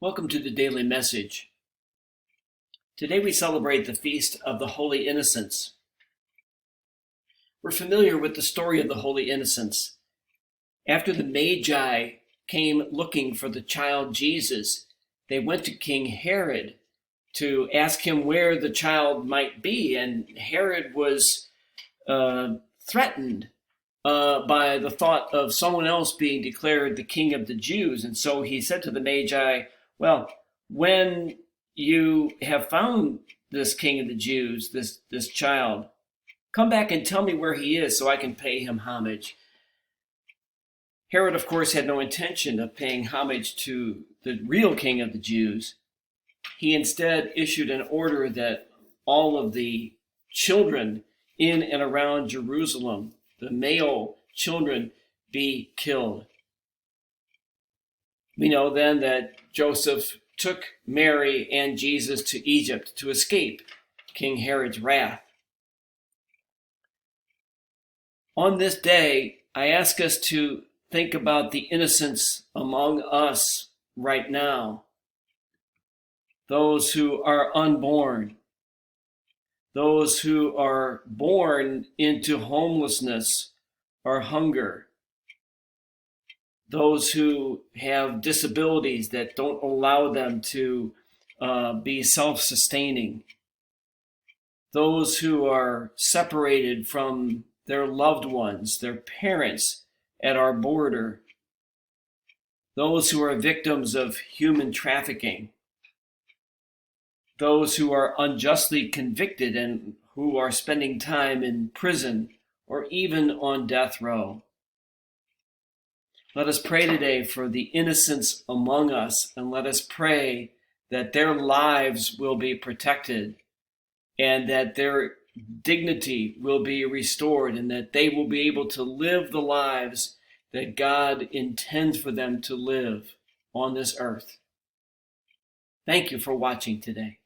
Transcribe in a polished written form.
Welcome to the Daily Message. Today we celebrate the Feast of the Holy Innocents. We're familiar with the story of the Holy Innocents. After the Magi came looking for the child Jesus, they went to King Herod to ask him where the child might be, and Herod was threatened by the thought of someone else being declared the king of the Jews. And so he said to the Magi, well, when you have found this king of the Jews, this child, come back and tell me where he is so I can pay him homage. Herod, of course, had no intention of paying homage to the real king of the Jews. He instead issued an order that all of the children in and around Jerusalem, the male children, be killed. We know then that Joseph took Mary and Jesus to Egypt to escape King Herod's wrath. On this day, I ask us to think about the innocents among us right now. Those who are unborn, those who are born into homelessness or hunger, those who have disabilities that don't allow them to be self-sustaining, those who are separated from their loved ones, their parents at our border, those who are victims of human trafficking, those who are unjustly convicted and who are spending time in prison or even on death row. Let us pray today for the innocents among us, and let us pray that their lives will be protected and that their dignity will be restored and that they will be able to live the lives that God intends for them to live on this earth. Thank you for watching today.